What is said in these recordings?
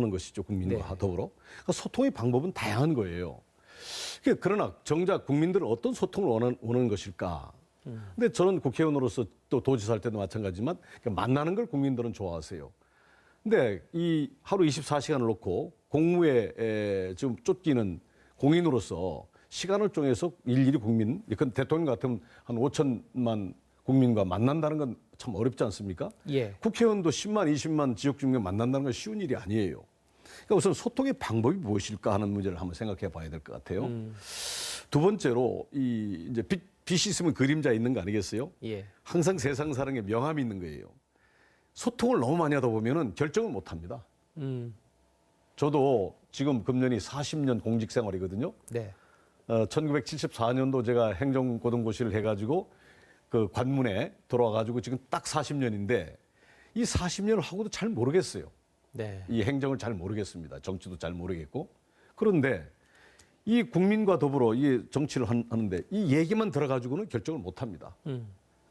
하는 것이죠. 국민과 네. 더불어. 그러니까 소통의 방법은 다양한 거예요. 그러나 정작 국민들은 어떤 소통을 원하는 것일까? 근데 저는 국회의원으로서 또 도지사 할 때도 마찬가지지만 만나는 걸 국민들은 좋아하세요. 근데 이 하루 24시간을 놓고 공무에 지금 쫓기는 공인으로서 시간을 정해서 일일이 국민, 그 대통령 같으면 한 5천만 국민과 만난다는 건 참 어렵지 않습니까? 예. 국회의원도 10만, 20만 지역 주민 만난다는 건 쉬운 일이 아니에요. 그러니까 우선 소통의 방법이 무엇일까 하는 문제를 한번 생각해 봐야 될 것 같아요. 두 번째로 이제 빛이 있으면 그림자 있는 거 아니겠어요? 예. 항상 세상 사람에 명함이 있는 거예요. 소통을 너무 많이 하다 보면은 결정을 못 합니다. 저도 지금 금년이 40년 공직 생활이거든요. 네. 1974년도 제가 행정고등고시를 해가지고 그 관문에 들어와가지고 지금 딱 40년인데 이 40년을 하고도 잘 모르겠어요. 네. 이 행정을 잘 모르겠습니다. 정치도 잘 모르겠고. 그런데 이 국민과 더불어 이 정치를 하는데 이 얘기만 들어가지고는 결정을 못 합니다.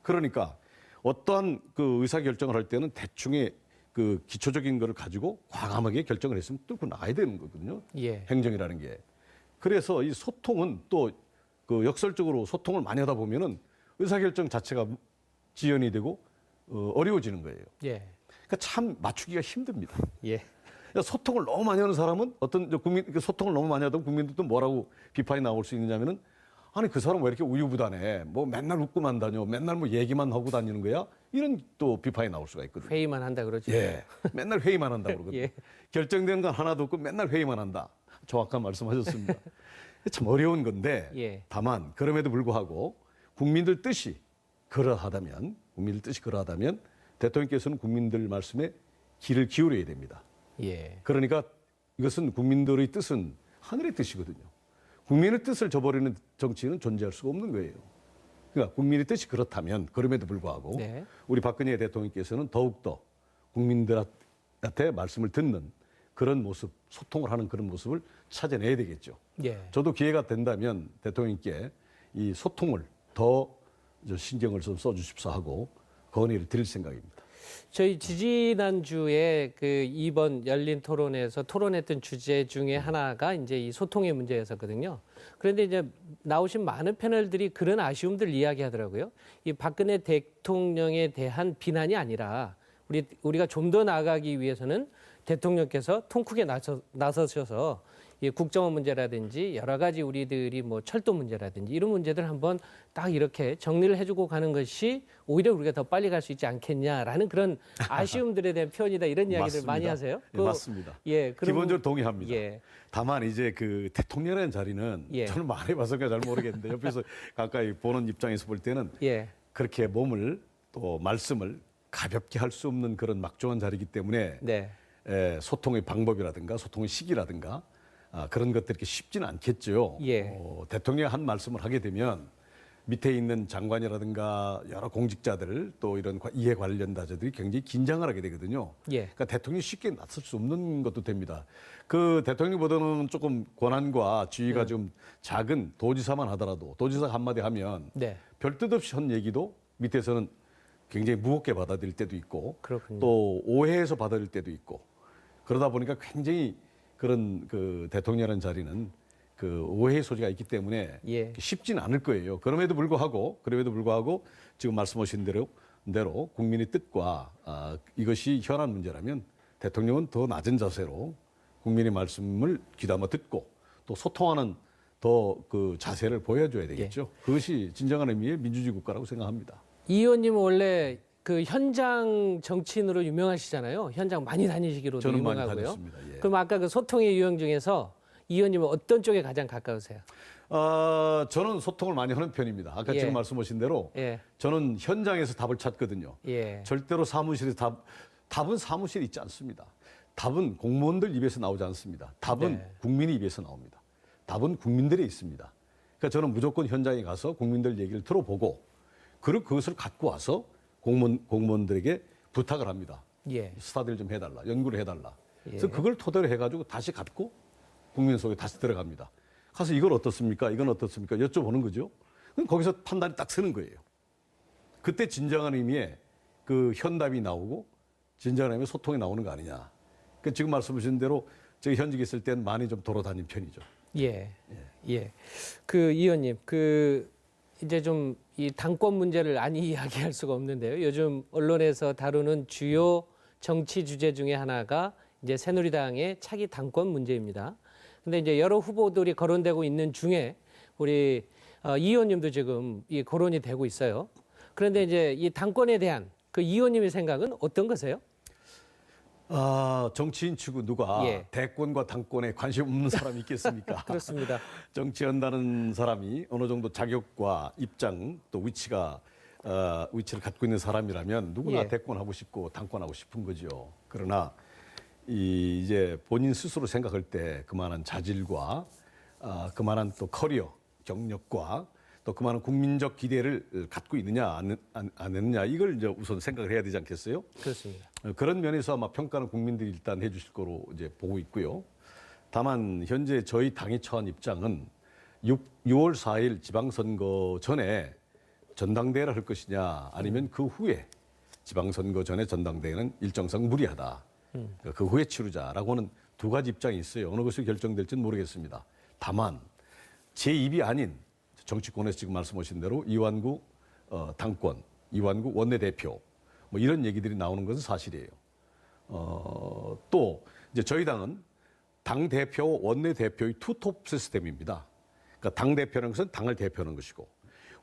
그러니까 어떠한 그 의사결정을 할 때는 대충의 그 기초적인 거를 가지고 과감하게 결정을 했으면 뚫고 나가야 되는 거거든요. 예. 행정이라는 게. 그래서 이 소통은 또 그 역설적으로 소통을 많이 하다 보면은 의사결정 자체가 지연이 되고 어려워지는 거예요. 예. 그러니까 참 맞추기가 힘듭니다. 예. 그러니까 소통을 너무 많이 하는 사람은 어떤 국민 소통을 너무 많이 하다 국민들도 뭐라고 비판이 나올 수 있느냐면은 아니 그 사람 왜 이렇게 우유부단해? 뭐 맨날 웃고만 다녀? 맨날 뭐 얘기만 하고 다니는 거야? 이런 또 비판이 나올 수가 있거든요. 회의만 한다 그러죠. 예, 맨날 회의만 한다고 그러거든요. 예. 결정된 건 하나도 없고 맨날 회의만 한다. 정확한 말씀하셨습니다. 참 어려운 건데 예. 다만 그럼에도 불구하고 국민들 뜻이 그러하다면 대통령께서는 국민들 말씀에 귀를 기울여야 됩니다. 예. 그러니까 이것은 국민들의 뜻은 하늘의 뜻이거든요. 국민의 뜻을 저버리는 정치는 존재할 수가 없는 거예요. 그러니까 국민의 뜻이 그렇다면 그럼에도 불구하고 네. 우리 박근혜 대통령께서는 더욱더 국민들한테 말씀을 듣는 그런 모습, 소통을 하는 그런 모습을 찾아내야 되겠죠. 예. 저도 기회가 된다면 대통령께 이 소통을 더 신경을 좀 써주십사 하고 건의를 드릴 생각입니다. 저희 지지난주에 그 이번 열린 토론에서 토론했던 주제 중에 하나가 이제 이 소통의 문제였었거든요. 그런데 이제 나오신 많은 패널들이 그런 아쉬움들 이야기하더라고요. 이 박근혜 대통령에 대한 비난이 아니라 우리가 좀 더 나아가기 위해서는 대통령께서 통 크게 나서셔서 이 국정원 문제라든지 여러 가지 우리들이 뭐 철도 문제라든지 이런 문제들 한번 딱 이렇게 정리를 해주고 가는 것이 오히려 우리가 더 빨리 갈 수 있지 않겠냐라는 그런 아쉬움들에 대한 표현이다 이런 이야기들 많이 하세요. 예, 맞습니다. 예, 기본적으로 동의합니다. 예. 다만 이제 그 대통령이라는 자리는 예. 저는 많이 봐서 잘 모르겠는데 옆에서 가까이 보는 입장에서 볼 때는 예. 그렇게 몸을 또 말씀을 가볍게 할 수 없는 그런 막중한 자리이기 때문에 네. 소통의 방법이라든가 소통의 시기라든가 그런 것들이 이렇게 쉽지는 않겠죠. 예. 대통령이 한 말씀을 하게 되면 밑에 있는 장관이라든가 여러 공직자들 또 이런 이해 관련자들이 굉장히 긴장을 하게 되거든요. 예. 그러니까 대통령이 쉽게 나설 수 없는 것도 됩니다. 그 대통령보다는 조금 권한과 지위가 좀 작은 도지사만 하더라도 도지사가 한마디 하면 네. 별 뜻 없이 한 얘기도 밑에서는 굉장히 무겁게 받아들일 때도 있고 그렇군요. 또 오해해서 받아들일 때도 있고 그러다 보니까 굉장히 그런 그 대통령이라는 자리는 그 오해의 소지가 있기 때문에 예. 쉽지는 않을 거예요. 그럼에도 불구하고 지금 말씀하신 대로 국민의 뜻과 이것이 현안 문제라면 대통령은 더 낮은 자세로 국민의 말씀을 귀담아 듣고 또 소통하는 더 그 자세를 보여줘야 되겠죠. 그것이 진정한 의미의 민주주의 국가라고 생각합니다. 이 의원님은 원래 그 현장 정치인으로 유명하시잖아요. 현장 많이 다니시기로도 저는 많이 유명하고요. 다녔습니다. 예. 그럼 아까 그 소통의 유형 중에서 이 의원님은 어떤 쪽에 가장 가까우세요? 저는 소통을 많이 하는 편입니다. 아까 예. 지금 말씀하신 대로 예. 저는 현장에서 답을 찾거든요. 예. 절대로 사무실에서 답은 사무실에 있지 않습니다. 답은 공무원들 입에서 나오지 않습니다. 답은 네. 국민의 입에서 나옵니다. 답은 국민들에 있습니다. 그러니까 저는 무조건 현장에 가서 국민들 얘기를 들어보고 그리고 그것을 갖고 와서 공무원들에게 부탁을 합니다. 예. 스타디를 좀 해달라, 연구를 해달라. 예. 그래서 그걸 토대로 해가지고 다시 갖고 국민 속에 다시 들어갑니다. 가서 이걸 어떻습니까? 이건 어떻습니까? 여쭤보는 거죠. 그럼 거기서 판단이 딱 서는 거예요. 그때 진정한 의미의 그 현답이 나오고 진정한 의미의 소통이 나오는 거 아니냐. 그 지금 말씀하신 대로 저희 현직에 있을 때는 많이 좀 돌아다닌 편이죠. 예. 예. 그 이 의원님, 그 이제 좀 이 당권 문제를 안 이야기할 수가 없는데요. 요즘 언론에서 다루는 주요 정치 주제 중에 하나가 이제 새누리당의 차기 당권 문제입니다. 근데 이제 여러 후보들이 거론되고 있는 중에 우리 이 의원님도 지금 이 거론이 되고 있어요. 그런데 이제 이 당권에 대한 그 이 의원님의 생각은 어떤 거세요? 정치인 치고 누가 예. 대권과 당권에 관심 없는 사람이 있겠습니까? 그렇습니다. 정치한다는 사람이 어느 정도 자격과 입장 또 위치를 갖고 있는 사람이라면 누구나 예. 대권하고 싶고 당권하고 싶은 거죠. 그러나 이제 본인 스스로 생각할 때 그만한 자질과 그만한 또 커리어, 경력과 또 그만한 국민적 기대를 갖고 있느냐 안 했느냐 이걸 이제 우선 생각을 해야 되지 않겠어요? 그렇습니다. 그런 면에서 아마 평가는 국민들이 일단 해주실 거로 이제 보고 있고요. 다만 현재 저희 당이 처한 입장은 6월 4일 지방선거 전에 전당대회를 할 것이냐 아니면 그 후에 지방선거 전에 전당대회는 일정상 무리하다. 그 후에 치르자라고 하는 두 가지 입장이 있어요. 어느 것이 결정될지는 모르겠습니다. 다만 제 입이 아닌 정치권에서 지금 말씀하신 대로 이완구 당권, 이완구 원내대표 뭐 이런 얘기들이 나오는 것은 사실이에요. 또 이제 저희 당은 당 대표, 원내 대표의 투톱 시스템입니다. 그러니까 당 대표라는 것은 당을 대표하는 것이고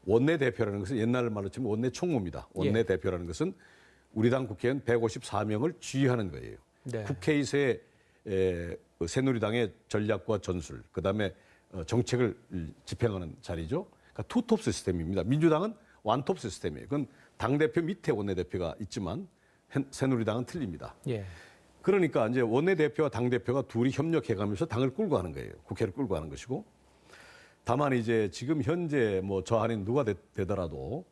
원내 대표라는 것은 옛날 말로 치면 원내 총무입니다. 원내 대표라는 것은 우리 당 국회의원 154명을 지휘하는 거예요. 네. 국회에서의 새누리당의 전략과 전술, 그다음에 정책을 집행하는 자리죠. 그러니까 투톱 시스템입니다. 민주당은 완톱 시스템이에요. 그건 당대표 밑에 원내대표가 있지만 새누리당은 틀립니다. 예. 그러니까 이제 원내대표와 당대표가 둘이 협력해가면서 당을 끌고 가는 거예요. 국회를 끌고 가는 것이고. 다만 이제 지금 현재 뭐 저 아닌 누가 되더라도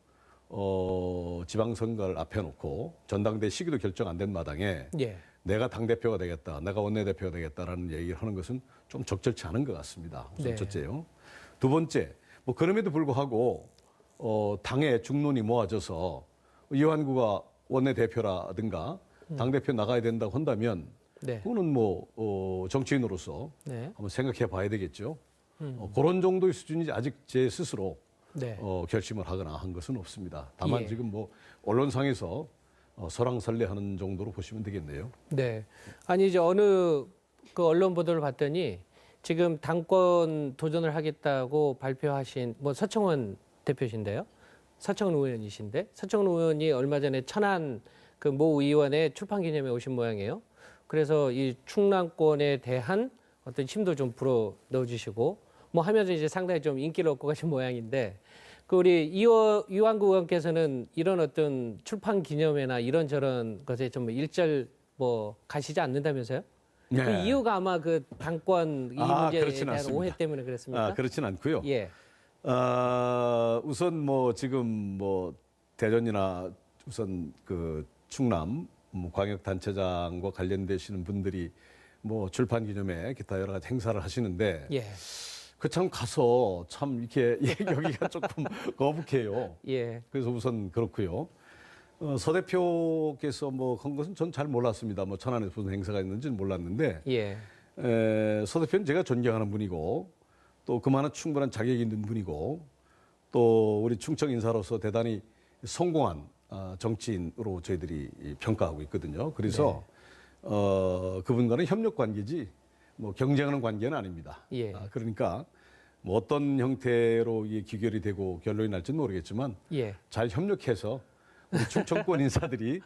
지방선거를 앞에 놓고 전당대 시기도 결정 안 된 마당에 예. 내가 당대표가 되겠다, 내가 원내대표가 되겠다라는 얘기를 하는 것은 좀 적절치 않은 것 같습니다. 우선 네. 첫째요. 두 번째, 뭐 그럼에도 불구하고 당의 중론이 모아져서 이완구가 원내대표라든가 당대표 나가야 된다고 한다면 네. 그거는 뭐 정치인으로서 네. 한번 생각해 봐야 되겠죠. 그런 정도의 수준이지 아직 제 스스로 네. 결심을 하거나 한 것은 없습니다. 다만 예. 지금 뭐 언론상에서 설왕설래하는 정도로 보시면 되겠네요. 네. 아니 이제 어느 그 언론 보도를 봤더니 지금 당권 도전을 하겠다고 발표하신 뭐 서청원 대표신데요. 서청원 의원이신데 서청원 의원이 얼마 전에 천안 그 모 의원의 출판 기념회 오신 모양이에요. 그래서 이 충남권에 대한 어떤 힘도 좀 불어 넣어주시고 뭐 하면서 이제 상당히 좀 인기를 얻고 가신 모양인데 그 우리 이완구 의원께서는 이런 어떤 출판 기념회나 이런저런 것에 좀 일절 뭐 가시지 않는다면서요? 네. 그 이유가 아마 그 당권 이 문제에 그렇진 대한 않습니다. 오해 때문에 그랬습니까? 그렇진 않고요. 예. 우선 뭐 지금 뭐 대전이나 우선 그 충남 광역단체장과 관련되시는 분들이 뭐 출판 기념회 기타 여러 가지 행사를 하시는데 예. 그 참 가서 참 이렇게 여기가 조금 거북해요. 예. 그래서 우선 그렇고요. 서 대표께서 뭐 한 것은 전 잘 몰랐습니다. 뭐 천안에서 무슨 행사가 있는지는 몰랐는데 예. 서 대표는 제가 존경하는 분이고 또 그만한 충분한 자격이 있는 분이고 또 우리 충청 인사로서 대단히 성공한 정치인으로 저희들이 평가하고 있거든요. 그래서 그분과는 협력 관계지 뭐 경쟁하는 관계는 아닙니다. 예. 그러니까 뭐 어떤 형태로 이게 기결이 되고 결론이 날지는 모르겠지만 예. 잘 협력해서 우리 충청권 인사들이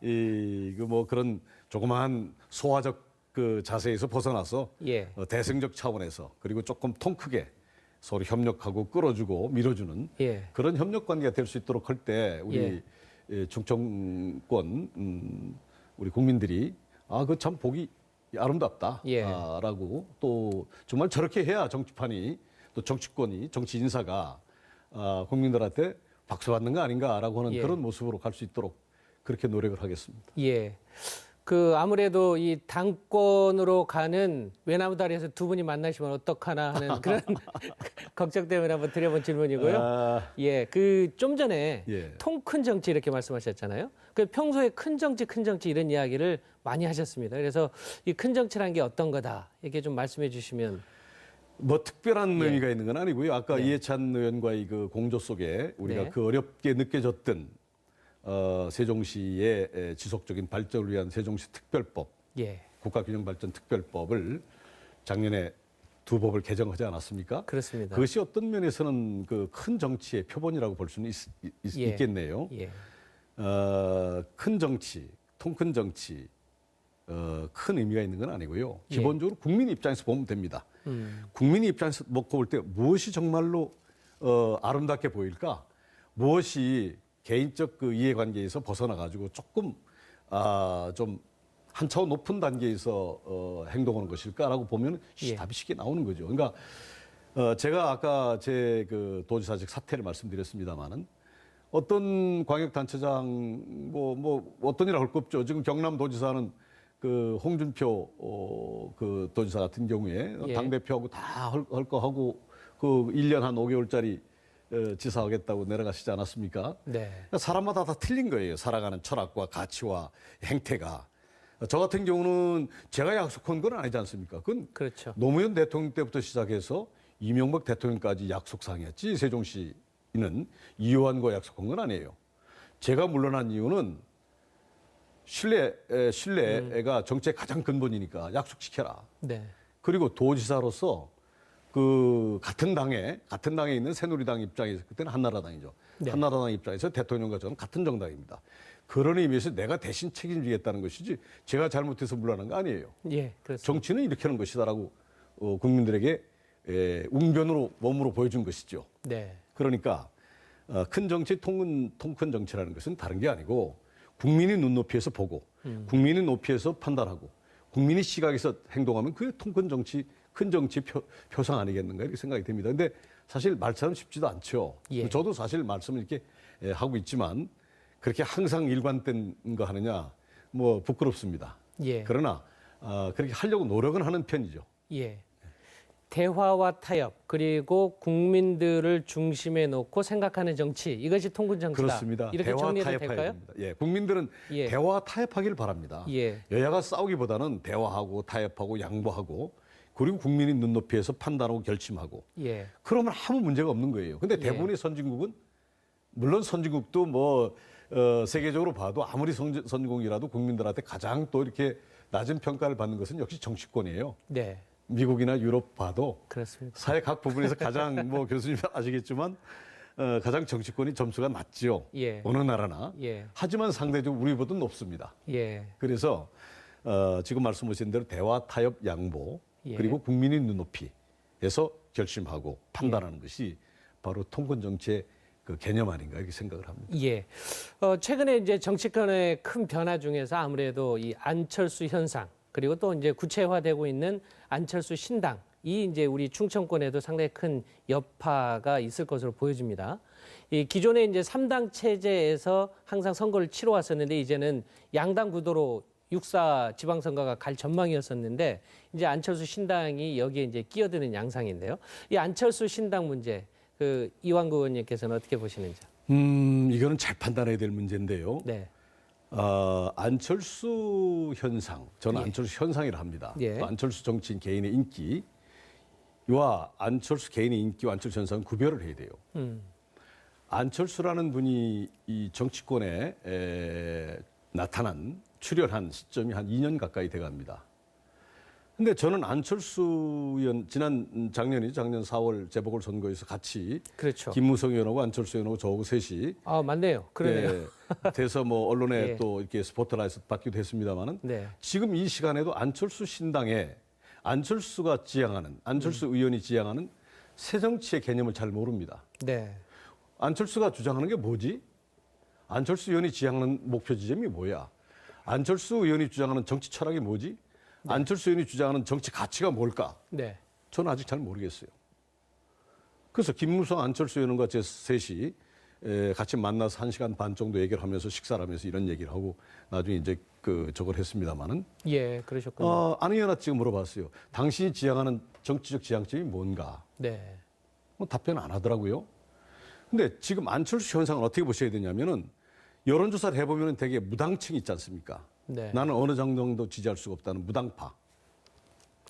그 뭐 그런 조그마한 소화적 그 자세에서 벗어나서 예. 대승적 차원에서 그리고 조금 통 크게 서로 협력하고 끌어주고 밀어주는 예. 그런 협력 관계가 될 수 있도록 할 때 우리 충청권 우리 국민들이 그 참 보기 아름답다라고 또 정말 저렇게 해야 정치판이 또 정치권이 정치 인사가 국민들한테 박수 받는 거 아닌가라고 하는 예. 그런 모습으로 갈 수 있도록 그렇게 노력을 하겠습니다. 예. 그 아무래도 이 당권으로 가는 외나무다리에서 두 분이 만나시면 어떡하나 하는 그런 걱정 때문에 한번 드려본 질문이고요. 아, 예, 그 좀 전에 예. 통 큰 정치 이렇게 말씀하셨잖아요. 그 평소에 큰 정치 이런 이야기를 많이 하셨습니다. 그래서 이 큰 정치란 게 어떤 거다 이렇게 좀 말씀해 주시면. 뭐 특별한 예. 의미가 있는 건 아니고요. 아까 네. 이해찬 의원과의 그 공조 속에 우리가 네. 그 어렵게 느껴졌던 세종시의 지속적인 발전을 위한 세종시 특별법, 예, 국가균형발전특별법을 작년에 두 법을 개정하지 않았습니까? 그렇습니다. 그것이 어떤 면에서는 그 큰 정치의 표본이라고 볼 수는 예. 있겠네요. 예, 큰 정치, 통 큰 정치, 큰 의미가 있는 건 아니고요. 예. 기본적으로 국민 입장에서 보면 됩니다. 국민의 입장에서 먹고 볼 때 무엇이 정말로 아름답게 보일까? 무엇이 개인적 그 이해관계에서 벗어나 가지고 조금 좀 한 차원 높은 단계에서 행동하는 것일까라고 보면 예. 답이 쉽게 나오는 거죠. 그러니까 제가 아까 제 그 도지사직 사퇴를 말씀드렸습니다마는 어떤 광역단체장 뭐 어떤 일을 할 거 없죠. 지금 경남도지사는 그 홍준표 그 도지사 같은 경우에 예. 당대표하고 다 할 거 하고 그 1년 한 5개월짜리 지사하겠다고 내려가시지 않았습니까? 네, 그러니까 사람마다 다 틀린 거예요. 살아가는 철학과 가치와 행태가. 저 같은 경우는 제가 약속한 건 아니지 않습니까? 그건 그렇죠. 노무현 대통령 때부터 시작해서 이명박 대통령까지 약속사항이었지. 세종시는 이효환과 약속한 건 아니에요. 제가 물러난 이유는 신뢰가 정치의 가장 근본이니까 약속시켜라. 네, 그리고 도지사로서 그 같은 당에 있는 새누리당 입장에서 그때는 한나라당이죠. 네. 한나라당 입장에서 대통령과 저는 같은 정당입니다. 그런 의미에서 내가 대신 책임지겠다는 것이지 제가 잘못해서 물러난 거 아니에요. 예, 그렇습니다. 정치는 이렇게 하는 것이다라고 국민들에게 웅변으로 몸으로 보여준 것이죠. 네, 그러니까 큰 정치, 통 큰 정치라는 것은 다른 게 아니고 국민이 눈높이에서 보고 국민의 높이에서 판단하고 국민의 시각에서 행동하면 그게 통 큰 정치, 큰 정치 표상 아니겠는가 이렇게 생각이 됩니다. 근데 사실 말처럼 쉽지도 않죠. 예. 저도 사실 말씀을 이렇게 하고 있지만 그렇게 항상 일관된 거 하느냐 뭐 부끄럽습니다. 예. 그러나 그렇게 하려고 노력은 하는 편이죠. 예. 대화와 타협 그리고 국민들을 중심에 놓고 생각하는 정치 이것이 통군 정치다. 그렇습니다. 이렇게 대화 정리해도 타협해야 될까요? 됩니다. 예, 국민들은 예. 대화 타협하길 바랍니다. 예. 여야가 싸우기보다는 대화하고 타협하고 양보하고 그리고 국민의 눈높이에서 판단하고 결심하고 예. 그러면 아무 문제가 없는 거예요. 근데 대부분의 선진국은 물론 선진국도 뭐 세계적으로 봐도 아무리 선진국이라도 국민들한테 가장 또 이렇게 낮은 평가를 받는 것은 역시 정치권이에요. 네. 미국이나 유럽 봐도 그렇습니다. 사회 각 부분에서 가장 뭐 교수님 아시겠지만 가장 정치권이 점수가 낮지요. 예. 어느 나라나. 예. 하지만 상대적으로 우리보다 높습니다. 예. 그래서 지금 말씀하신 대로 대화, 타협, 양보 예. 그리고 국민의 눈높이에서 결심하고 판단하는 것이 바로 통권 정치의 그 개념 아닌가 이렇게 생각을 합니다. 예. 최근에 이제 정치권의 큰 변화 중에서 아무래도 이 안철수 현상 그리고 또 이제 구체화되고 있는 안철수 신당 이 이제 우리 충청권에도 상당히 큰 여파가 있을 것으로 보여집니다. 이 기존의 이제 3당 체제에서 항상 선거를 치러 왔었는데 이제는 양당 구도로 6.4 지방선거가 갈 전망이었었는데 이제 안철수 신당이 여기에 이제 끼어드는 양상인데요. 이 안철수 신당 문제 그 이완구 의원님께서는 어떻게 보시는지? 이거는 잘 판단해야 될 문제인데요. 네. 안철수 현상, 저는 예. 안철수 현상이라 합니다. 예. 또 안철수 정치인 개인의 인기와 안철수 개인의 인기와 안철수 현상은 구별을 해야 돼요. 안철수라는 분이 이 정치권에 나타난 출연한 시점이 한 2년 가까이 돼갑니다. 근데 저는 안철수 의원 작년 4월 재보궐선거에서 같이 그렇죠. 김무성 의원하고 안철수 의원하고 저하고 셋이 아, 맞네요. 그러네요. 돼서 뭐 언론에 예. 또 이렇게 스포트라이트 받기도 했습니다만은 네. 지금 이 시간에도 안철수 신당에 안철수가 지향하는 안철수 의원이 지향하는 새 정치의 개념을 잘 모릅니다. 네. 안철수가 주장하는 게 뭐지? 안철수 의원이 지향하는 목표 지점이 뭐야? 안철수 의원이 주장하는 정치 철학이 뭐지? 안철수 의원이 주장하는 정치 가치가 뭘까? 네. 저는 아직 잘 모르겠어요. 그래서 김무성, 안철수 의원과 제 셋이 같이 만나서 1시간 반 정도 얘기를 하면서 식사를 하면서 이런 얘기를 하고 나중에 이제 저걸 했습니다마는 예, 그러셨군요. 안의원한테 지금 물어봤어요. 당신이 지향하는 정치적 지향점이 뭔가? 네. 뭐 답변 안 하더라고요. 근데 지금 안철수 현상을 어떻게 보셔야 되냐면은 여론조사를 해보면 되게 무당층이 있지 않습니까? 네. 나는 어느 정도 지지할 수가 없다는 무당파.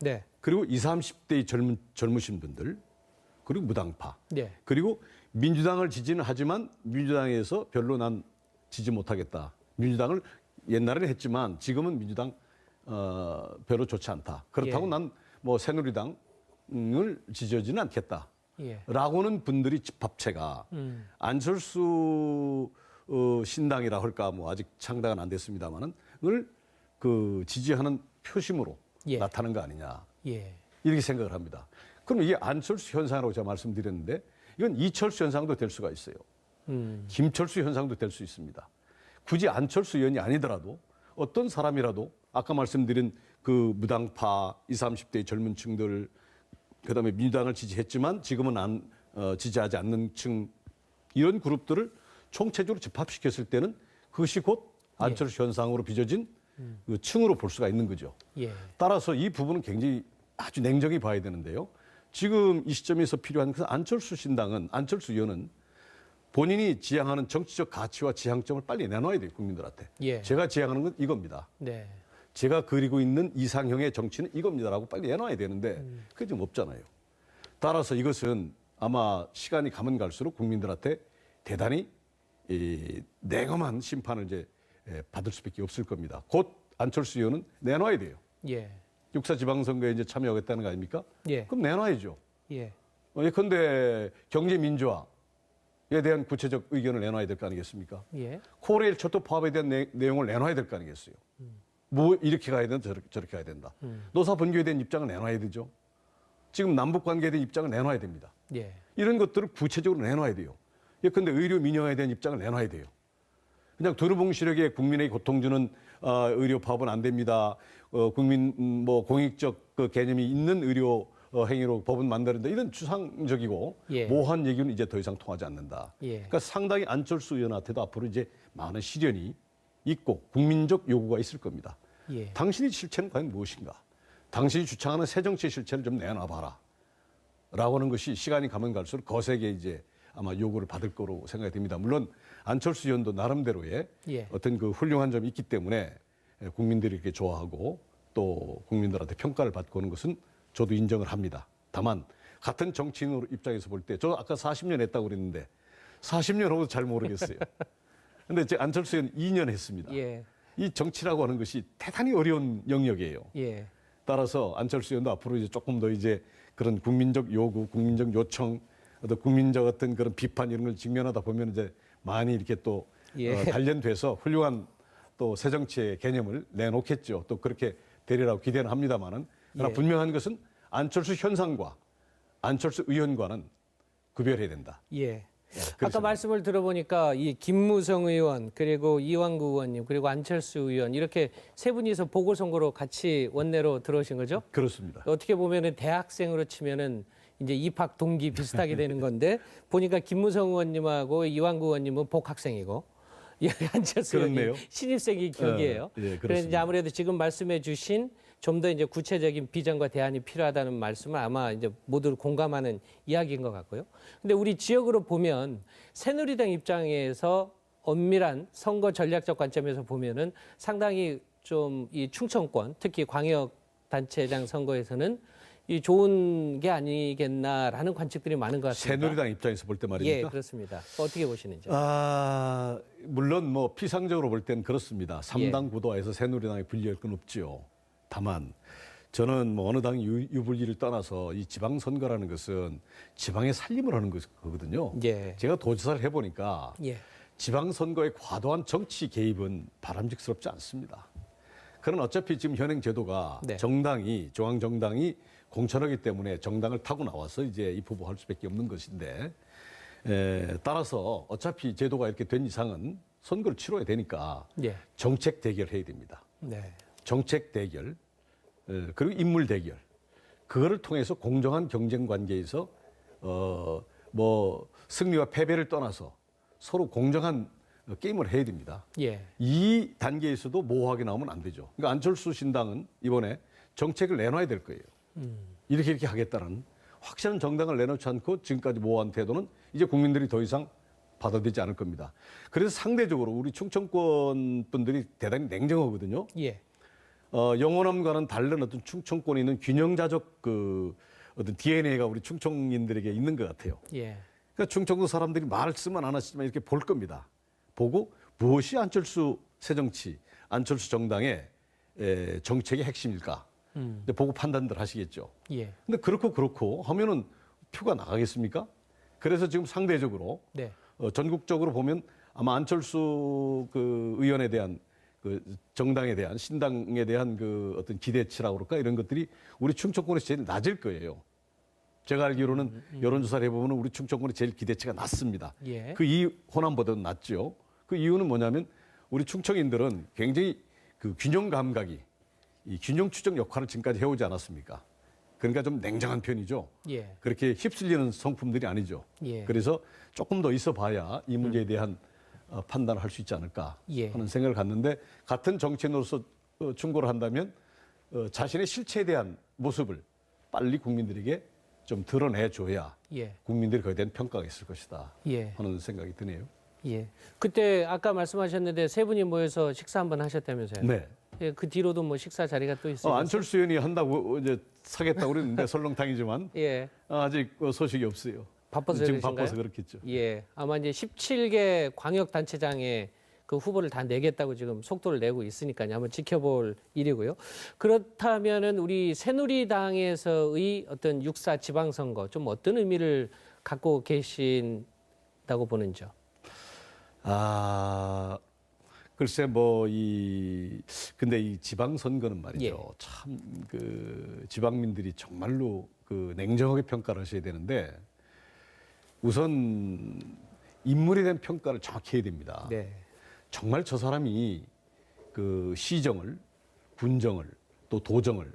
네. 그리고 20, 30대의 젊으신 분들. 그리고 무당파. 네. 그리고 민주당을 지지는 하지만 민주당에서 별로 난 지지 못하겠다. 민주당을 옛날에는 했지만 지금은 민주당 별로 좋지 않다. 그렇다고 예. 난 뭐 새누리당을 지지하지는 않겠다. 예. 라고는 분들이 집합체가 안철수 신당이라 할까 뭐 아직 창당은 안 됐습니다만은 을 지지하는 표심으로 예. 나타나는 거 아니냐 예. 이렇게 생각을 합니다. 그럼 이게 안철수 현상이라고 제가 말씀드렸는데 이건 이철수 현상도 될 수가 있어요. 김철수 현상도 될 수 있습니다. 굳이 안철수 의원이 아니더라도 어떤 사람이라도 아까 말씀드린 그 무당파 20, 30대의 젊은 층들 그다음에 민주당을 지지했지만 지금은 지지하지 않는 층 이런 그룹들을 총체적으로 집합시켰을 때는 그것이 곧 안철수 현상으로 빚어진 그 층으로 볼 수가 있는 거죠. 예. 따라서 이 부분은 굉장히 아주 냉정히 봐야 되는데요. 지금 이 시점에서 필요한 것은 안철수 신당은 안철수 의원은 본인이 지향하는 정치적 가치와 지향점을 빨리 내놔야 돼요, 국민들한테. 예. 제가 지향하는 건 이겁니다. 네. 제가 그리고 있는 이상형의 정치는 이겁니다라고 빨리 내놔야 되는데 그게 지금 없잖아요. 따라서 이것은 아마 시간이 가면 갈수록 국민들한테 대단히 냉엄한 심판을 이제 받을 수밖에 없을 겁니다. 곧 안철수 의원은 내놔야 돼요. 예. 육사 지방선거에 이제 참여하겠다는 거 아닙니까? 예. 그럼 내놔야죠. 예. 예컨대 경제 민주화에 대한 구체적 의견을 내놔야 될 거 아니겠습니까? 예. 코레일 철도 파업에 대한 내용을 내놔야 될 거 아니겠어요? 뭐 이렇게 가야 된다, 저렇게 가야 된다. 노사 분교에 대한 입장을 내놔야 되죠. 지금 남북 관계에 대한 입장을 내놔야 됩니다. 예. 이런 것들을 구체적으로 내놔야 돼요. 예컨대 의료 민영화에 대한 입장을 내놔야 돼요. 그냥 두루뭉실하게 국민에게 고통 주는 의료 파업은 안 됩니다. 국민 뭐 공익적 그 개념이 있는 의료 행위로 법은 만들었는데 이런 추상적이고 예. 모호한 얘기는 이제 더 이상 통하지 않는다. 예. 그러니까 상당히 안철수 의원한테도 앞으로 이제 많은 시련이 있고 국민적 요구가 있을 겁니다. 예. 당신의 실체는 과연 무엇인가? 당신이 주창하는 새 정치의 실체를 좀 내놔봐라. 라고 하는 것이 시간이 가면 갈수록 거세게 이제 아마 요구를 받을 거로 생각이 됩니다. 물론 안철수 의원도 나름대로의 예. 어떤 그 훌륭한 점이 있기 때문에 국민들이 이렇게 좋아하고 또 국민들한테 평가를 받고 하는 것은 저도 인정을 합니다. 다만 같은 정치인으로 입장에서 볼 때 저 아까 40년 했다고 그랬는데 40년 하고도 잘 모르겠어요. 근데 제 안철수 의원 2년 했습니다. 예. 이 정치라고 하는 것이 대단히 어려운 영역이에요. 예. 따라서 안철수 의원도 앞으로 이제 조금 더 이제 그런 국민적 요구, 국민적 요청, 어떤 국민적 어떤 그런 비판 이런 걸 직면하다 보면 이제 많이 이렇게 또 예. 단련돼서 훌륭한 또 새 정치의 개념을 내놓겠죠. 또 그렇게 되리라고 기대는 합니다만은 그러나 예. 분명한 것은 안철수 현상과 안철수 의원과는 구별해야 된다. 예. 아까 그렇습니다. 말씀을 들어보니까 이 김무성 의원 그리고 이완구 의원님 그리고 안철수 의원 이렇게 세 분이서 보궐선거로 같이 원내로 들어오신 거죠? 그렇습니다. 어떻게 보면은 대학생으로 치면은 이제 입학 동기 비슷하게 되는 건데 보니까 김무성 의원님하고 이완구 의원님은 복학생이고 안철수 의원님 그렇네요. 신입생이 기억이에요. 예, 그래서 그렇습니다. 이제 아무래도 지금 말씀해주신 좀 더 이제 구체적인 비전과 대안이 필요하다는 말씀은 아마 이제 모두 공감하는 이야기인 것 같고요. 근데 우리 지역으로 보면 새누리당 입장에서 엄밀한 선거 전략적 관점에서 보면은 상당히 좀 이 충청권 특히 광역 단체장 선거에서는 이 좋은 게 아니겠나라는 관측들이 많은 것 같습니다. 새누리당 입장에서 볼 때 말입니까? 예, 그렇습니다. 어떻게 보시는지? 물론 뭐 피상적으로 볼 때는 그렇습니다. 예. 3당 구도에서 새누리당에 불리할 건 없지요. 다만 저는 뭐 어느 당 유불리를 떠나서 이 지방선거라는 것은 지방의 살림을 하는 거거든요. 예. 제가 도지사를 해보니까 예. 지방선거의 과도한 정치 개입은 바람직스럽지 않습니다. 그러나 어차피 지금 현행 제도가 네. 정당이 중앙정당이 공천하기 때문에 정당을 타고 나와서 이제 입후보할 수밖에 없는 것인데 따라서 어차피 제도가 이렇게 된 이상은 선거를 치러야 되니까 예. 정책 대결해야 됩니다. 네. 정책 대결 그리고 인물 대결 그거를 통해서 공정한 경쟁 관계에서 뭐 승리와 패배를 떠나서 서로 공정한 게임을 해야 됩니다. 예. 이 단계에서도 모호하게 나오면 안 되죠. 그러니까 안철수 신당은 이번에 정책을 내놔야 될 거예요. 이렇게 하겠다는 확실한 정당을 내놓지 않고 지금까지 모호한 태도는 이제 국민들이 더 이상 받아들이지 않을 겁니다. 그래서 상대적으로 우리 충청권 분들이 대단히 냉정하거든요. 예. 영호남과는 다른 어떤 충청권에 있는 균형자적 그 어떤 DNA가 우리 충청인들에게 있는 것 같아요. 예. 그러니까 충청도 사람들이 말씀은 안 하시지만 이렇게 볼 겁니다. 보고 무엇이 안철수 새정치, 안철수 정당의 정책의 핵심일까? 이제 보고 판단들 하시겠죠. 예. 근데 그렇고 하면은 표가 나가겠습니까? 그래서 지금 상대적으로 네. 전국적으로 보면 아마 안철수 그 의원에 대한 그 정당에 대한 신당에 대한 그 어떤 기대치라고 그럴까 이런 것들이 우리 충청권에서 제일 낮을 거예요. 제가 알기로는 여론조사를 해보면 우리 충청권이 제일 기대치가 낮습니다. 예. 그 이 호남보다는 낮죠. 그 이유는 뭐냐면 우리 충청인들은 굉장히 그 균형 감각이 이 균형 추적 역할을 지금까지 해오지 않았습니까? 그러니까 좀 냉정한 편이죠. 예. 그렇게 휩쓸리는 성품들이 아니죠. 예. 그래서 조금 더 있어봐야 이 문제에 대한 판단을 할 수 있지 않을까 예. 하는 생각을 갖는데 같은 정치인으로서 충고를 한다면 자신의 실체에 대한 모습을 빨리 국민들에게 좀 드러내줘야 예. 국민들이 거기에 대한 평가가 있을 것이다 예. 하는 생각이 드네요. 예. 그때 아까 말씀하셨는데 세 분이 모여서 식사 한번 하셨다면서요? 네. 예, 그 뒤로도 뭐 식사 자리가 또 있어요. 안철수 의원이 한다고 이제 사겠다고 그랬는데 설렁탕이지만 예. 아직 소식이 없어요. 바빠서 지금 그러신가요? 바빠서 그렇겠죠. 예. 아마 이제 17개 광역 단체장에 그 후보를 다 내겠다고 지금 속도를 내고 있으니까요. 한번 지켜볼 일이고요. 그렇다면은 우리 새누리당에서의 어떤 6.4 지방선거 좀 어떤 의미를 갖고 계신다고 보는지요? 글쎄 근데 이 지방선거는 말이죠. 예. 참 그 지방민들이 정말로 그 냉정하게 평가를 하셔야 되는데 우선 인물에 대한 평가를 정확히 해야 됩니다. 네. 정말 저 사람이 그 시정을, 군정을, 또 도정을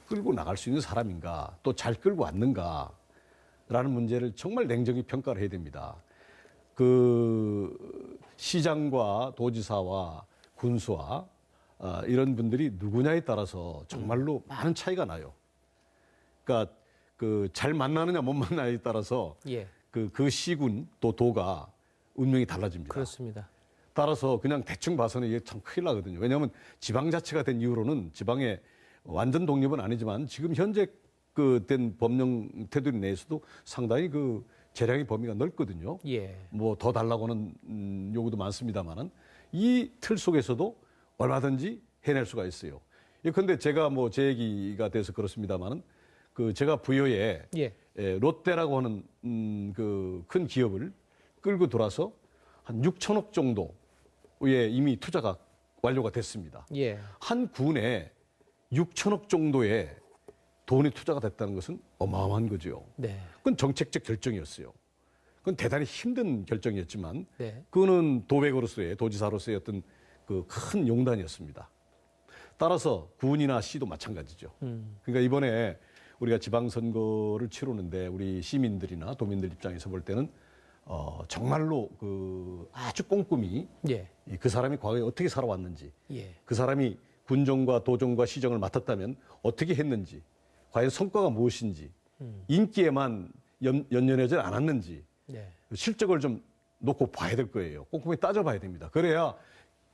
끌고 나갈 수 있는 사람인가, 또 잘 끌고 왔는가라는 문제를 정말 냉정히 평가를 해야 됩니다. 그 시장과 도지사와 군수와 이런 분들이 누구냐에 따라서 정말로 많은 차이가 나요. 그러니까 그 잘 만나느냐 못 만나냐에 따라서 예. 그 시군 또 도가 운명이 달라집니다. 그렇습니다. 따라서 그냥 대충 봐서는 이게 참 큰일 나거든요. 왜냐하면 지방자치가 된 이후로는 지방의 완전 독립은 아니지만 지금 현재 그 된 법령 테두리 내에서도 상당히 그 재량의 범위가 넓거든요. 예. 뭐 더 달라고 하는 요구도 많습니다만은 이 틀 속에서도 얼마든지 해낼 수가 있어요. 예컨대 제가 뭐 제 얘기가 돼서 그렇습니다만은 그 제가 부여에 예. 롯데라고 하는 그 큰 기업을 끌고 돌아서 한 6천억 정도의 이미 투자가 완료가 됐습니다. 예. 한 군에 6천억 정도의 돈이 투자가 됐다는 것은 어마어마한 거죠. 네. 그건 정책적 결정이었어요. 그건 대단히 힘든 결정이었지만 네. 그거는 도백으로서의 도지사로서의 어떤 그 큰 용단이었습니다. 따라서 군이나 시도 마찬가지죠. 그러니까 이번에 우리가 지방선거를 치르는데 우리 시민들이나 도민들 입장에서 볼 때는 정말로 그 아주 꼼꼼히 예. 그 사람이 과거에 어떻게 살아왔는지, 예. 그 사람이 군정과 도정과 시정을 맡았다면 어떻게 했는지, 과연 성과가 무엇인지, 인기에만 연연하지 않았는지 네. 실적을 좀 놓고 봐야 될 거예요. 꼼꼼히 따져봐야 됩니다. 그래야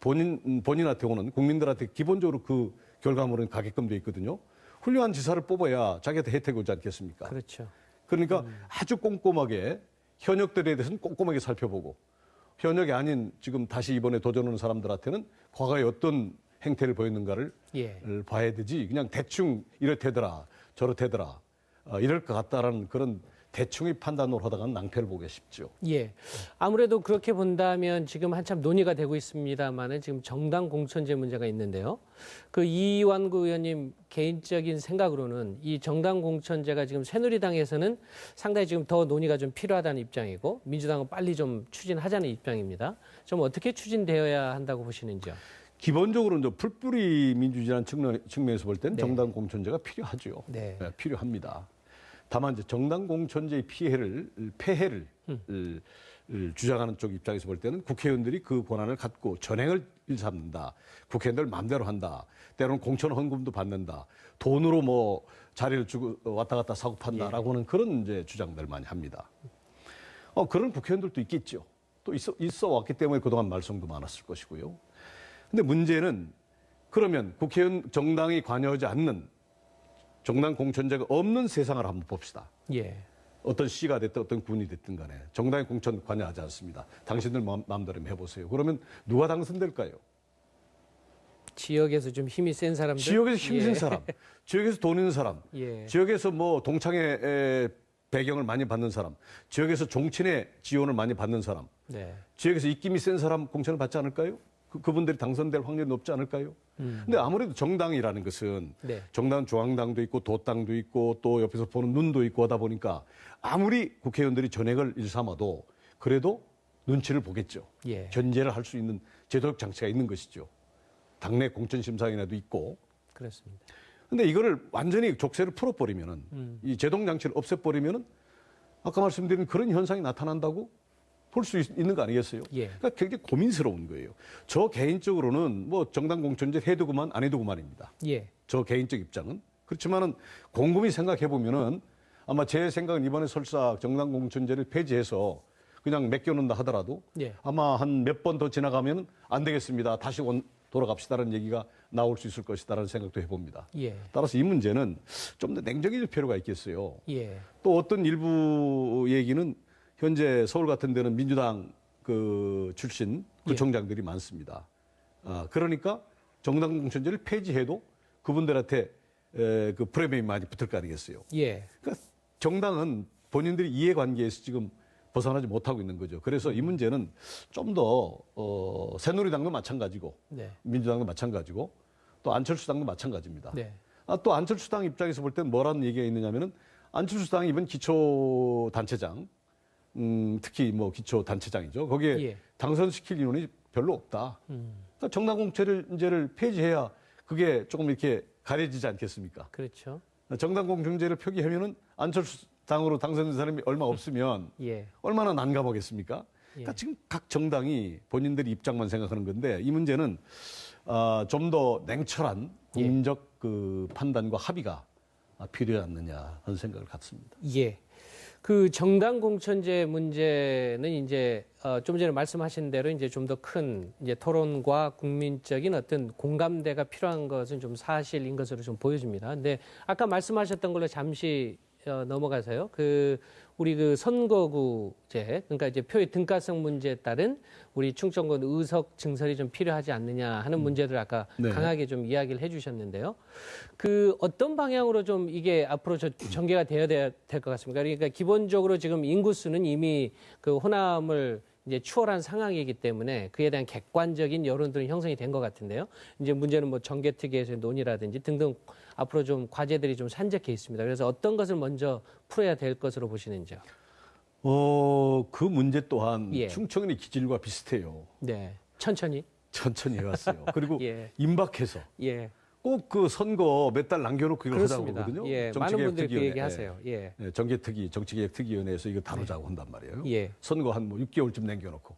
본인한테 오는 국민들한테 기본적으로 그 결과물은 가게끔 돼 있거든요. 훌륭한 지사를 뽑아야 자기한테 혜택이 오지 않겠습니까? 그렇죠. 그러니까 아주 꼼꼼하게 현역들에 대해서는 꼼꼼하게 살펴보고 현역이 아닌 지금 다시 이번에 도전하는 사람들한테는 과거에 어떤 행태를 보였는가를 예. 봐야 되지 그냥 대충 이렇대더라 저렇대더라 이럴 것 같다라는 그런 대충의 판단으로 하다가는 낭패를 보기가 쉽죠. 예. 아무래도 그렇게 본다면 지금 한참 논의가 되고 있습니다만은 지금 정당 공천제 문제가 있는데요. 그 이완구 의원님 개인적인 생각으로는 이 정당 공천제가 지금 새누리당에서는 상당히 지금 더 논의가 좀 필요하다는 입장이고 민주당은 빨리 좀 추진하자는 입장입니다. 좀 어떻게 추진되어야 한다고 보시는지요? 기본적으로는 이제 풀뿌리 민주주의라는 측면에서 볼 때는 네. 정당 공천제가 필요하죠. 네. 필요합니다. 다만 이제 정당 공천제의 폐해를 주장하는 쪽 입장에서 볼 때는 국회의원들이 그 권한을 갖고 전행을 일삼는다. 국회의원들 마음대로 한다. 때로는 공천 헌금도 받는다. 돈으로 뭐 자리를 주고 왔다 갔다 사고 판다라고 하는 그런 이제 주장들 많이 합니다. 그런 국회의원들도 있겠죠. 또 있어 왔기 때문에 그동안 말썽도 많았을 것이고요. 근데 문제는 그러면 국회의원 정당이 관여하지 않는 정당 공천제가 없는 세상을 한번 봅시다. 예. 어떤 시가 됐든 어떤 군이 됐든 간에 정당의 공천 관여하지 않습니다. 당신들 마음대로 해보세요. 그러면 누가 당선될까요? 지역에서 좀 힘이 센 사람들. 지역에서 힘센 사람, 지역에서 돈 있는 사람, 예. 지역에서 뭐 동창회 배경을 많이 받는 사람, 지역에서 종친의 지원을 많이 받는 사람, 네. 지역에서 입김이 센 사람 공천을 받지 않을까요? 그분들이 당선될 확률이 높지 않을까요? 근데 아무래도 정당이라는 것은 네. 정당 중앙당도 있고 도당도 있고 또 옆에서 보는 눈도 있고 하다 보니까 아무리 국회의원들이 전액을 일삼아도 그래도 눈치를 보겠죠. 예. 견제를 할 수 있는 제도적 장치가 있는 것이죠. 당내 공천심사위원회도 있고. 그렇습니다. 근데 이거를 완전히 족쇄를 풀어버리면은 이 제동 장치를 없애버리면은 아까 말씀드린 그런 현상이 나타난다고 볼 수 있는 거 아니겠어요? 예. 그러니까 굉장히 고민스러운 거예요. 저 개인적으로는 뭐 정당 공천제 해도 그만 안 해도 그만입니다. 예. 저 개인적 입장은. 그렇지만은 곰곰이 생각해 보면은 아마 제 생각은 이번에 설사 정당 공천제를 폐지해서 그냥 맡겨놓는다 하더라도 예. 아마 한 몇 번 더 지나가면은 안 되겠습니다. 다시 돌아갑시다라는 얘기가 나올 수 있을 것이다라는 생각도 해봅니다. 예. 따라서 이 문제는 좀 더 냉정해질 필요가 있겠어요. 예. 또 어떤 일부 얘기는 현재 서울 같은 데는 민주당 그 출신 구청장들이 많습니다. 그러니까 정당 공천제를 폐지해도 그분들한테 그 프레임이 많이 붙을 거 아니겠어요. 예. 그러니까 정당은 본인들이 이해관계에서 지금 벗어나지 못하고 있는 거죠. 그래서 이 문제는 좀 더 새누리당도 마찬가지고 네. 민주당도 마찬가지고 또 안철수당도 마찬가지입니다. 네. 또 안철수당 입장에서 볼 때는 뭐라는 얘기가 있느냐면은 안철수당이 이번 기초단체장 특히 뭐 기초단체장이죠. 거기에 예. 당선시킬 인원이 별로 없다. 그러니까 정당 공천제를 폐지해야 그게 조금 이렇게 가려지지 않겠습니까? 그렇죠. 정당 공천제를 표기하면은 안철수 당으로 당선된 사람이 얼마 없으면 예. 얼마나 난감하겠습니까? 그러니까 지금 각 정당이 본인들이 입장만 생각하는 건데 이 문제는 좀 더 냉철한 국민적 그 판단과 합의가 필요하지 않느냐 하는 생각을 갖습니다. 예. 그 정당 공천제 문제는 이제 좀 전에 말씀하신 대로 이제 좀 더 큰 이제 토론과 국민적인 어떤 공감대가 필요한 것은 좀 사실인 것으로 좀 보여집니다. 근데 아까 말씀하셨던 걸로 잠시 넘어가서요. 우리 그 선거구제, 그러니까 이제 표의 등가성 문제에 따른 우리 충청권 의석 증설이 좀 필요하지 않느냐 하는 문제들 아까 네. 강하게 좀 이야기를 해주셨는데요. 그 어떤 방향으로 좀 이게 앞으로 전개가 되어야 될 것 같습니까? 그러니까 기본적으로 지금 인구수는 이미 그 호남을 이제 추월한 상황이기 때문에 그에 대한 객관적인 여론들은 형성이 된 것 같은데요. 이제 문제는 뭐 정개특위에서의 논의라든지 등등 앞으로 좀 과제들이 좀 산적해 있습니다. 그래서 어떤 것을 먼저 풀어야 될 것으로 보시는지요? 그 문제 또한 예. 충청인의 기질과 비슷해요. 네. 천천히. 해왔어요. 그리고 예. 임박해서 예. 꼭 그 선거 몇 달 남겨놓고 이걸 하자고 그렇습니다. 그러거든요. 예. 많은 정치개혁 분들이 그 특위원회. 얘기 하세요. 예. 정개특위, 정치개혁특위원회에서 이거 다루자고 한단 말이에요. 예. 선거 한 뭐 6개월쯤 남겨놓고.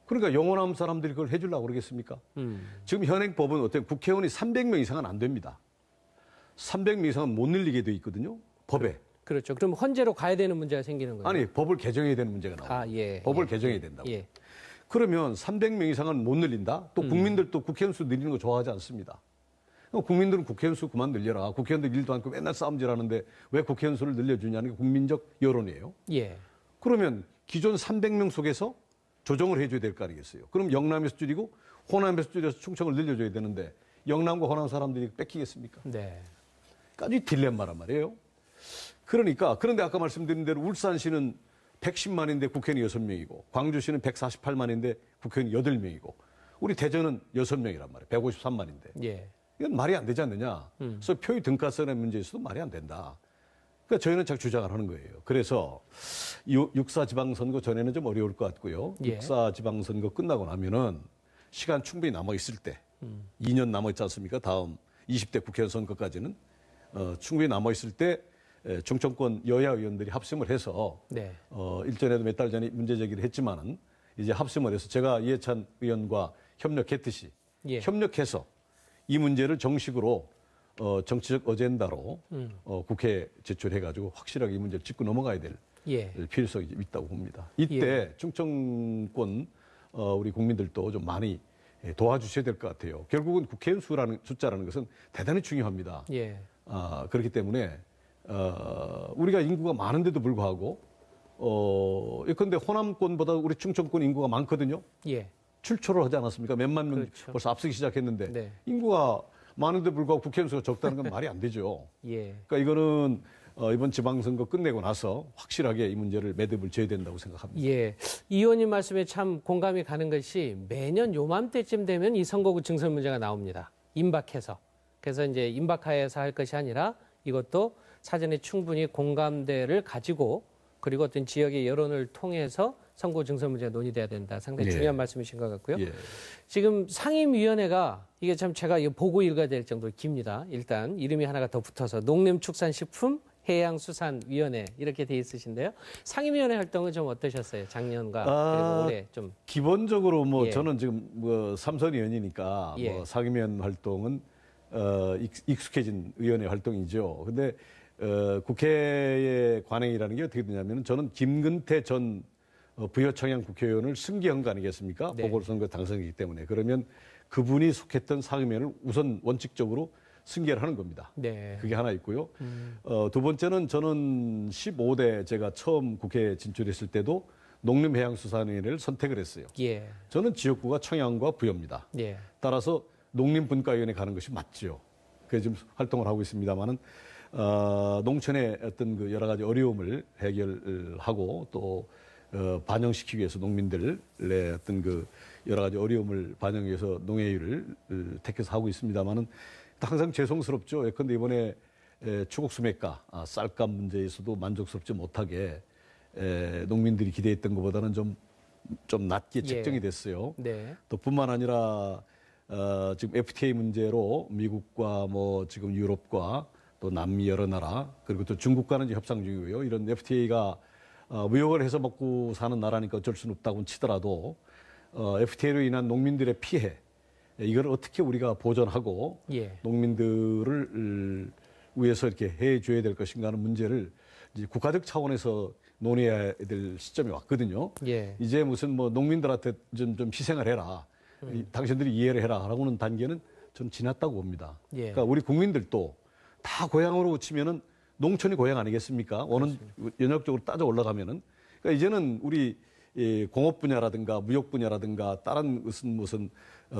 그러니까 영원한 사람들이 그걸 해주려고 그러겠습니까? 지금 현행법은 어때요? 국회의원이 300명 이상은 안 됩니다. 300명 이상은 못 늘리게 돼 있거든요. 법에. 그렇죠. 그럼 헌재로 가야 되는 문제가 생기는 거예요. 아니, 법을 개정해야 되는 문제가 나와요. 예. 법을 예. 개정해야 된다고. 예. 그러면 300명 이상은 못 늘린다? 또 국민들도 국회의원 수 늘리는 거 좋아하지 않습니다. 국민들은 국회의원 수 그만 늘려라. 국회의원들 일도 않고 맨날 싸움질 하는데 왜 국회의원 수를 늘려주냐는 게 국민적 여론이에요. 예. 그러면 기존 300명 속에서 조정을 해줘야 될 거 아니겠어요. 그럼 영남에서 줄이고 호남에서 줄여서 충청을 늘려줘야 되는데 영남과 호남 사람들이 뺏기겠습니까? 네. 까지 딜레마란 말이에요. 그러니까 그런데 아까 말씀드린 대로 울산시는 110만인데 국회의원이 6명이고 광주시는 148만인데 국회의원이 8명이고 우리 대전은 6명이란 말이에요. 153만인데. 예. 이건 말이 안 되지 않느냐. 그래서 표의 등가성의 문제에서도 말이 안 된다. 그러니까 저희는 자꾸 주장을 하는 거예요. 그래서 육사 지방선거 전에는 좀 어려울 것 같고요. 예. 육사 지방선거 끝나고 나면은 시간 충분히 남아 있을 때 2년 남아 있지 않습니까? 다음 20대 국회의원 선거까지는 충분히 남아 있을 때 충청권 여야 의원들이 합심을 해서 네. 일전에도 몇 달 전에 문제 제기를 했지만은 이제 합심을 해서 제가 이해찬 의원과 협력했듯이 예. 협력해서 이 문제를 정식으로 정치적 어젠다로 국회에 제출해가지고 확실하게 이 문제를 짚고 넘어가야 될 예. 필요성이 있다고 봅니다. 이때 충청권 우리 국민들도 좀 많이 도와주셔야 될 것 같아요. 결국은 국회의원 숫자라는 것은 대단히 중요합니다. 예. 그렇기 때문에 우리가 인구가 많은데도 불구하고 예컨대 호남권보다 우리 충청권 인구가 많거든요. 예. 출초를 하지 않았습니까? 몇만 명 그렇죠. 벌써 앞서기 시작했는데 네. 인구가 많은데 불구하고 국회의원 수가 적다는 건 말이 안 되죠. 예. 그러니까 이거는 이번 지방선거 끝내고 나서 확실하게 이 문제를 매듭을 지어야 된다고 생각합니다. 예. 이 의원님 말씀에 참 공감이 가는 것이 매년 요맘때쯤 되면 이 선거구 증설 문제가 나옵니다. 임박해서. 그래서 이제 임박하에서 할 것이 아니라 이것도 사전에 충분히 공감대를 가지고 그리고 어떤 지역의 여론을 통해서 선거구 증설 문제가 논의돼야 된다. 상당히 예. 중요한 말씀이신 것 같고요. 예. 지금 상임위원회가 이게 참 제가 이거 보고 읽어야 될 정도로 깁니다. 일단 이름이 하나가 더 붙어서 농림축산식품 해양수산위원회 이렇게 돼 있으신데요. 상임위원회 활동은 좀 어떠셨어요? 작년과 그리고 올해 좀. 기본적으로 뭐 예. 저는 지금 뭐 삼선 의원이니까 예. 뭐 상임위원 활동은 익숙해진 의원의 활동이죠. 근데 국회의 관행이라는 게 어떻게 되냐면 저는 김근태 전 부여청양 국회의원을 승계한 거 아니겠습니까? 네. 보궐선거 당선이기 때문에. 그러면 그분이 속했던 상임위원을 우선 원칙적으로 승계를 하는 겁니다. 네. 그게 하나 있고요. 두 번째는 저는 15대 제가 처음 국회에 진출했을 때도 농림해양수산위원회를 선택을 했어요. 예. 저는 지역구가 청양과 부여입니다. 예. 따라서 농림분과위원회 가는 것이 맞죠. 그래서 지금 활동을 하고 있습니다만은 농촌의 어떤 그 여러 가지 어려움을 해결하고 또 반영시키기 위해서 농민들의 어떤 그 여러 가지 어려움을 반영하기 위해서 농해위를 택해서 하고 있습니다만은 항상 죄송스럽죠. 예컨대 이번에 추곡 수매가 쌀값 문제에서도 만족스럽지 못하게 농민들이 기대했던 것보다는 좀 낮게 책정이 됐어요. 네. 또 뿐만 아니라 지금 FTA 문제로 미국과 뭐 지금 유럽과 또 남미 여러 나라 그리고 또 중국과는 이제 협상 중이고요. 이런 FTA가 무역을 해서 먹고 사는 나라니까 어쩔 수는 없다고 치더라도 FTA로 인한 농민들의 피해 이걸 어떻게 우리가 보전하고 예. 농민들을 위해서 이렇게 해줘야 될 것인가 하는 문제를 이제 국가적 차원에서 논의해야 될 시점이 왔거든요. 예. 이제 무슨 뭐 농민들한테 좀 희생을 해라. 당신들이 이해를 해라라고는 단계는 저는 지났다고 봅니다. 예. 그러니까 우리 국민들도 다 고향으로 치면은 농촌이 고향 아니겠습니까? 어느 연역적으로 따져 올라가면은 그러니까 이제는 우리 공업 분야라든가 무역 분야라든가 다른 무슨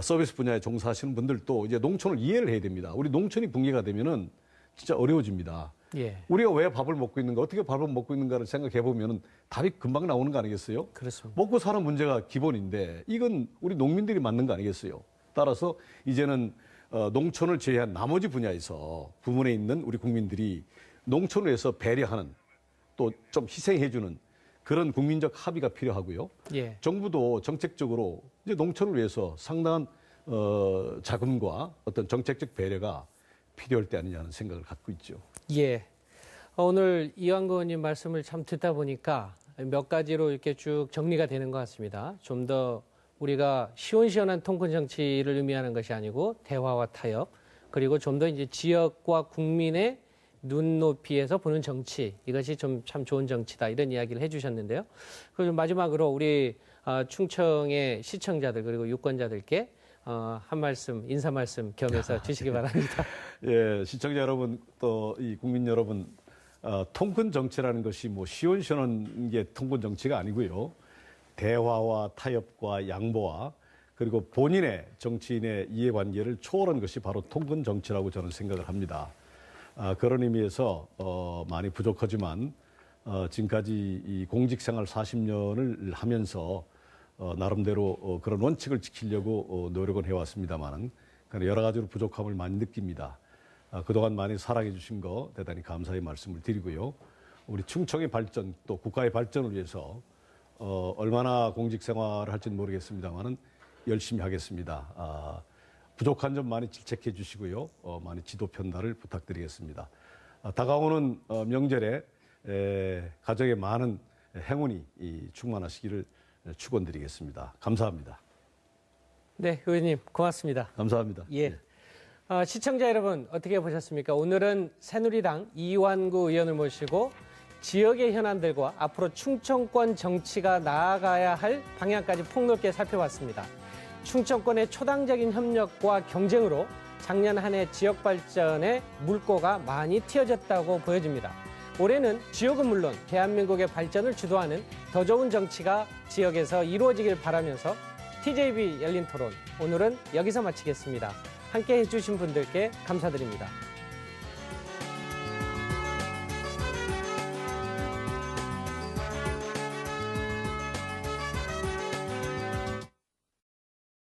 서비스 분야에 종사하시는 분들도 이제 농촌을 이해를 해야 됩니다. 우리 농촌이 붕괴가 되면은 진짜 어려워집니다. 예. 우리가 왜 밥을 먹고 있는가, 어떻게 밥을 먹고 있는가를 생각해 보면은 답이 금방 나오는 거 아니겠어요? 그렇습니다. 먹고 사는 문제가 기본인데 이건 우리 농민들이 맞는 거 아니겠어요? 따라서 이제는 농촌을 제외한 나머지 분야에서 부문에 있는 우리 국민들이 농촌을 위해서 배려하는 또 좀 희생해주는 그런 국민적 합의가 필요하고요. 예. 정부도 정책적으로 이제 농촌을 위해서 상당한 자금과 어떤 정책적 배려가 필요할 때 아니냐는 생각을 갖고 있죠. 예. 오늘 이완구 의원님 말씀을 참 듣다 보니까 몇 가지로 이렇게 쭉 정리가 되는 것 같습니다. 좀 더 우리가 시원시원한 통큰 정치를 의미하는 것이 아니고 대화와 타협, 그리고 좀 더 이제 지역과 국민의 눈높이에서 보는 정치, 이것이 좀 참 좋은 정치다, 이런 이야기를 해주셨는데요. 그리고 마지막으로 우리 충청의 시청자들 그리고 유권자들께 한 말씀, 인사 말씀 겸해서 주시기 바랍니다. 예, 시청자 여러분 또 이 국민 여러분, 통큰 정치라는 것이 뭐 시원시원한 게 통큰 정치가 아니고요. 대화와 타협과 양보와 그리고 본인의 정치인의 이해관계를 초월한 것이 바로 통근 정치라고 저는 생각을 합니다. 그런 의미에서 많이 부족하지만 지금까지 이 공직생활 40년을 하면서 나름대로 그런 원칙을 지키려고 노력을 해왔습니다만 여러 가지로 부족함을 많이 느낍니다. 그동안 많이 사랑해 주신 거 대단히 감사의 말씀을 드리고요. 우리 충청의 발전 또 국가의 발전을 위해서 얼마나 공직생활을 할지는 모르겠습니다만은 열심히 하겠습니다. 부족한 점 많이 질책해 주시고요. 많이 지도 편달을 부탁드리겠습니다. 다가오는 명절에 가족의 많은 행운이 충만하시기를 축원드리겠습니다. 감사합니다. 네, 의원님 고맙습니다. 감사합니다. 예. 시청자 여러분 어떻게 보셨습니까? 오늘은 새누리당 이완구 의원을 모시고 지역의 현안들과 앞으로 충청권 정치가 나아가야 할 방향까지 폭넓게 살펴봤습니다. 충청권의 초당적인 협력과 경쟁으로 작년 한 해 지역 발전의 물꼬가 많이 틔어졌다고 보여집니다. 올해는 지역은 물론 대한민국의 발전을 주도하는 더 좋은 정치가 지역에서 이루어지길 바라면서 TJB 열린 토론 오늘은 여기서 마치겠습니다. 함께 해주신 분들께 감사드립니다.